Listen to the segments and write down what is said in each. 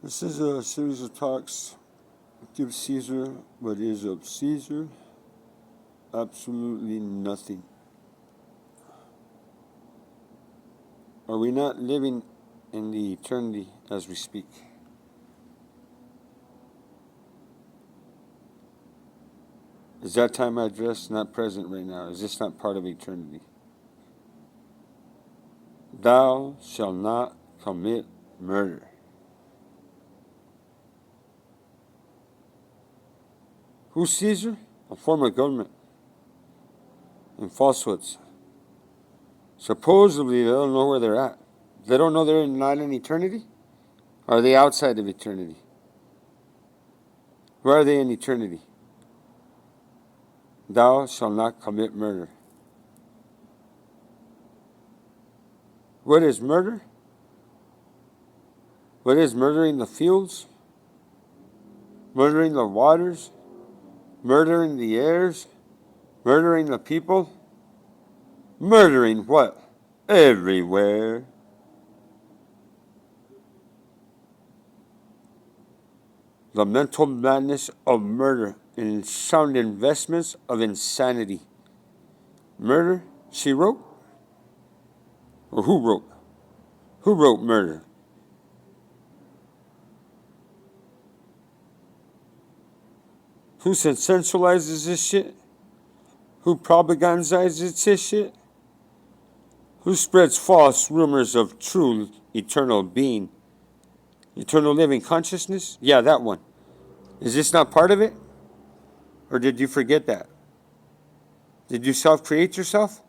This is a series of talks. Give Caesar what is of Caesar. Absolutely nothing. Are we not living in the eternity as we speak? Is that time address not present right now? Is this not part of eternity? Thou shalt not commit murder. Who's Caesar? A form of government. And falsehoods. Supposedly, they don't know where they're at. They don't know they're not in eternity? Or are they outside of eternity? Where are they in eternity? Thou shalt not commit murder. What is murder? What is murdering the fields? Murdering the waters? Murdering the airs? Murdering the people? Murdering what? Everywhere. The mental madness of murder and sound investments of insanity. Murder, she wrote? Or who wrote? Who wrote murder? Who sensationalizes this shit? Who propagandizes this shit? Who spreads false rumors of true eternal being? Eternal living consciousness? Yeah, that one. Is this not part of it? Or did you forget that? Did you self-create yourself?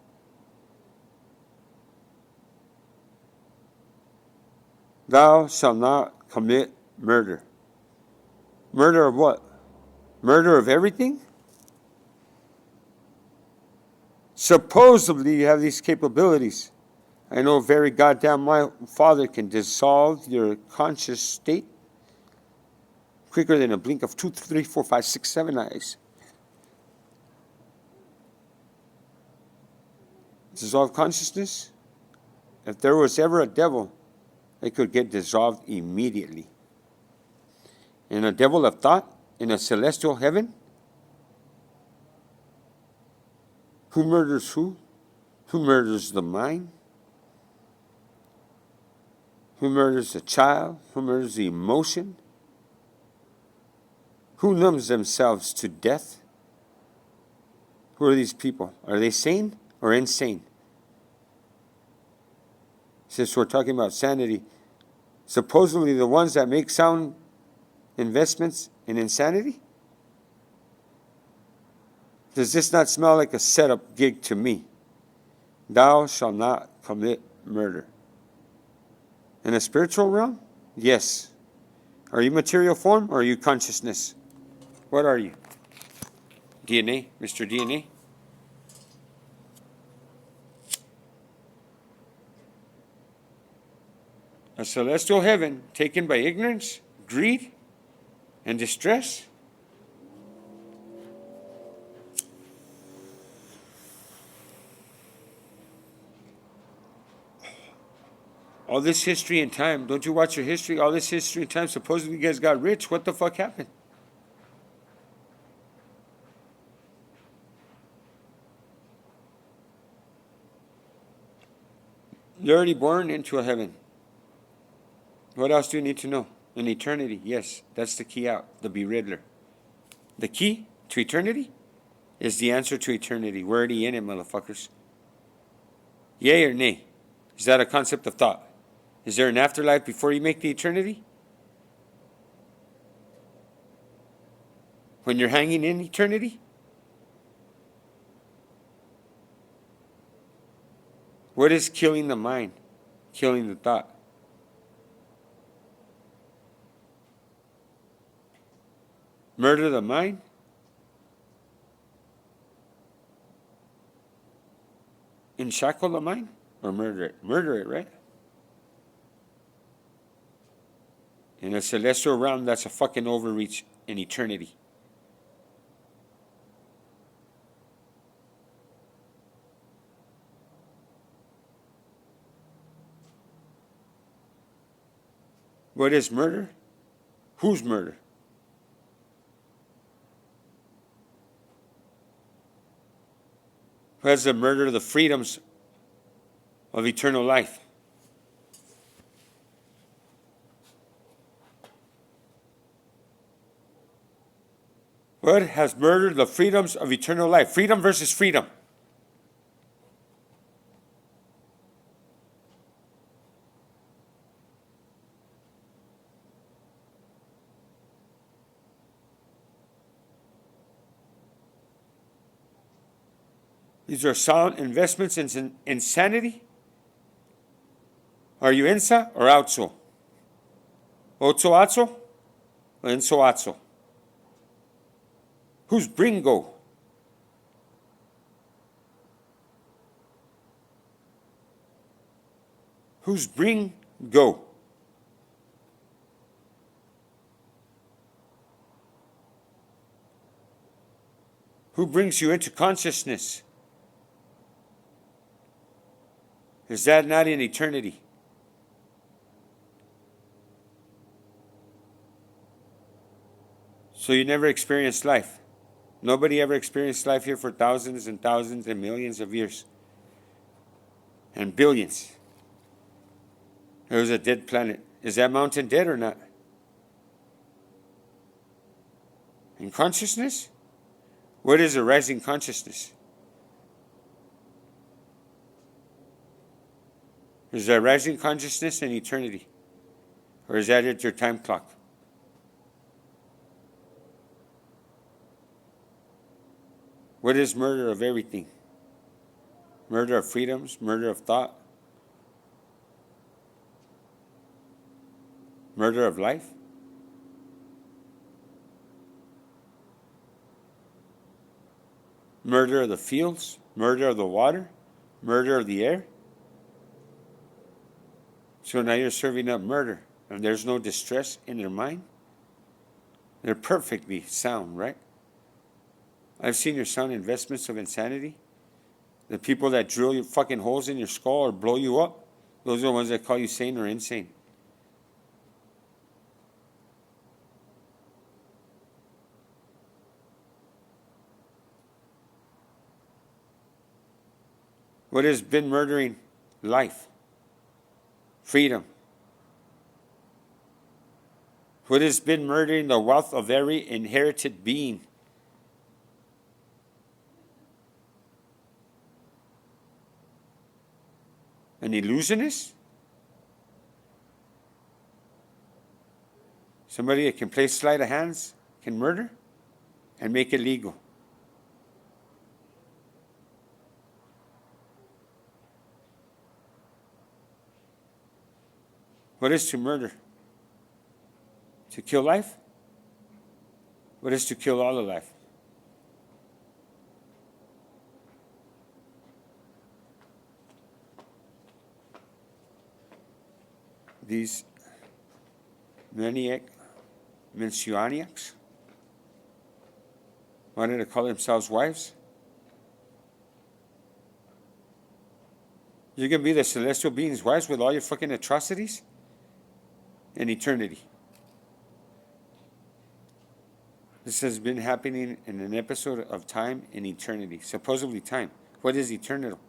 Thou shalt not commit murder. Murder of what? Murder of everything? Supposedly you have these capabilities. I know very goddamn my Father can dissolve your conscious state quicker than a blink of 2, 3, 4, 5, 6, 7 eyes. Dissolve consciousness? If there was ever a devil, it could get dissolved immediately. And a devil of thought in a celestial heaven? Who murders who? Who murders the mind? Who murders the child? Who murders the emotion? Who numbs themselves to death? Who are these people? Are they sane or insane? Since we're talking about sanity, supposedly the ones that make sound investments in insanity? Does this not smell like a setup gig to me? Thou shalt not commit murder. In a spiritual realm? Yes. Are you material form or are you consciousness? What are you? DNA? Mr. DNA? A celestial heaven taken by ignorance, greed, and distress? All this history and time, don't you watch your history? All this history and time, supposedly you guys got rich. What the fuck happened? You're already born into a heaven. What else do you need to know? An eternity, yes, that's the key out, the beriddler. The key to eternity is the answer to eternity. We're already in it, motherfuckers. Yay or nay? Is that a concept of thought? Is there an afterlife before you make the eternity? When you're hanging in eternity? What is killing the mind? Killing the thought. Murder the mind? Shackle the mind? Or murder it? Murder it, right? In a celestial realm, that's a fucking overreach in eternity. What is murder? Whose murder? Who has murdered the freedoms of eternal life? What has murdered the freedoms of eternal life? Freedom versus freedom. These are sound investments in insanity. Are you insa or outso? Otso atso or inso atso? Who's bringo? Who's bringo? Who brings you into consciousness? Is that not in eternity? So you never experienced life. Nobody ever experienced life here for thousands and thousands and millions of years. And billions. It was a dead planet. Is that mountain dead or not? In consciousness? What is a rising consciousness? Is there rising consciousness in eternity? Or is that at your time clock? What is murder of everything? Murder of freedoms, murder of thought, murder of life? Murder of the fields, murder of the water, murder of the air? So now you're serving up murder, and there's no distress in their mind? They're perfectly sound, right? I've seen your sound investments of insanity. The people that drill your fucking holes in your skull or blow you up, those are the ones that call you sane or insane. What has been murdering life? Freedom. What has been murdering the wealth of every inherited being? An illusionist? Somebody that can play sleight of hands can murder and make it legal. What is to murder? To kill life? What is to kill all of life? These messianics wanted to call themselves wives. You're going to be the celestial beings' wives with all your fucking atrocities in eternity. This has been happening in an episode of time in eternity. Supposedly time. What is eternal?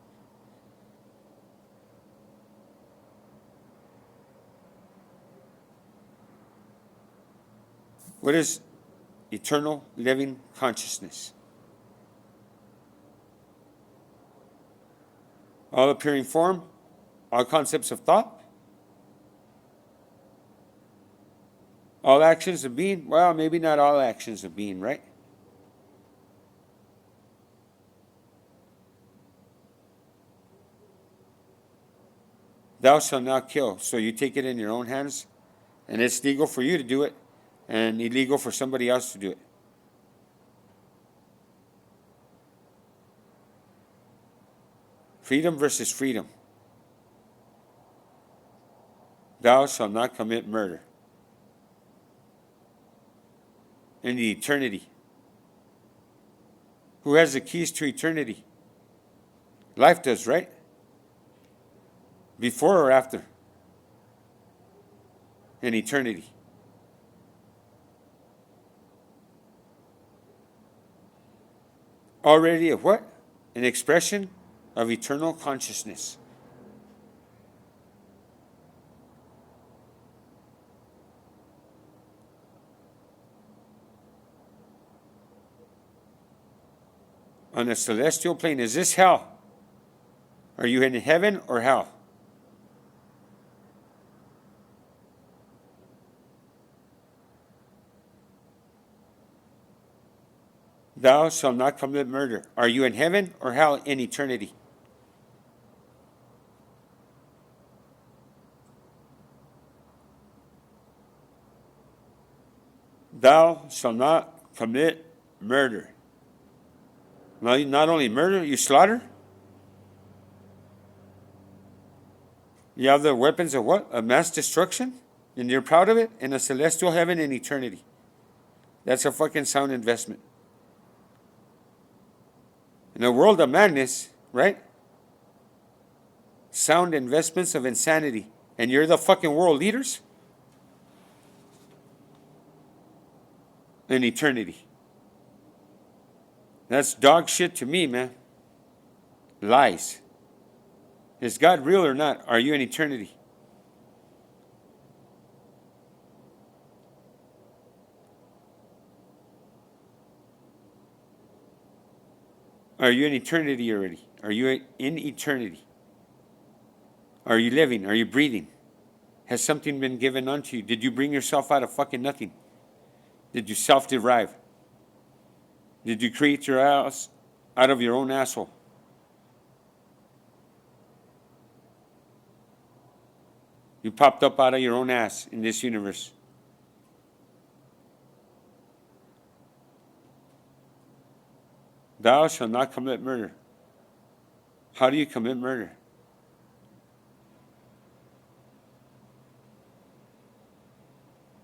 What is eternal living consciousness? All appearing form, all concepts of thought, all actions of being. Well, maybe not all actions of being, right? Thou shalt not kill. So you take it in your own hands, and it's legal for you to do it, and illegal for somebody else to do it. Freedom versus freedom. Thou shalt not commit murder. In the eternity. Who has the keys to eternity? Life does, right? Before or after? In eternity. already of what? An expression of eternal consciousness. On a celestial plane, is this hell? Are you in heaven or hell? Thou shalt not commit murder. Are you in heaven or hell in eternity? Thou shalt not commit murder. Not only murder, you slaughter. You have the weapons of what? Of mass destruction? And you're proud of it? In a celestial heaven in eternity. That's a fucking sound investment. In a world of madness, right? Sound investments of insanity. And you're the fucking world leaders? In eternity. That's dog shit to me, man. Lies. Is God real or not? Are you in eternity? Are you in eternity already? Are you in eternity? Are you living? Are you breathing? Has something been given unto you? Did you bring yourself out of fucking nothing? Did you self-derive? Did you create your ass out of your own asshole? You popped up out of your own ass in this universe. Thou shalt not commit murder. How do you commit murder?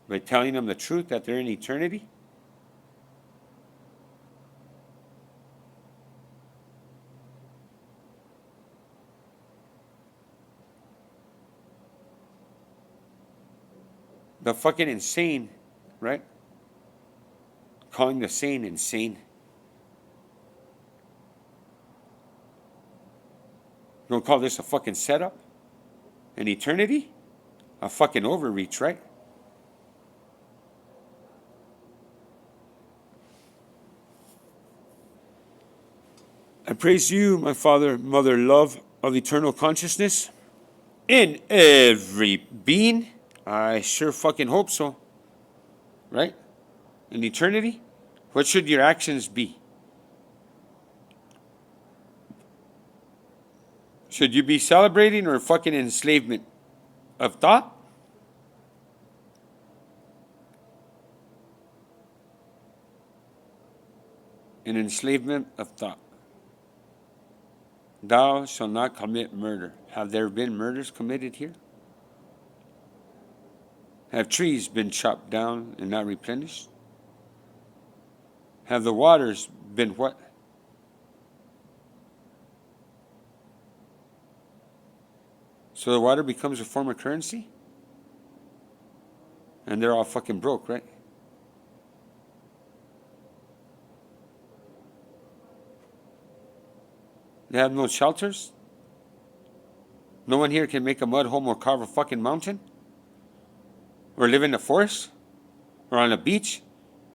By telling them the truth that they're in eternity? The fucking insane, right? Calling the sane insane. You don't call this a fucking setup? An eternity? A fucking overreach, right? I praise you, my Father, Mother, love of eternal consciousness in every being. I sure fucking hope so. Right? In eternity? What should your actions be? Should you be celebrating or fucking enslavement of thought? An enslavement of thought. Thou shalt not commit murder. Have there been murders committed here? Have trees been chopped down and not replenished? Have the waters been what? So the water becomes a form of currency? And they're all fucking broke, right? They have no shelters? No one here can make a mud home or carve a fucking mountain? Or live in the forest? Or on a beach?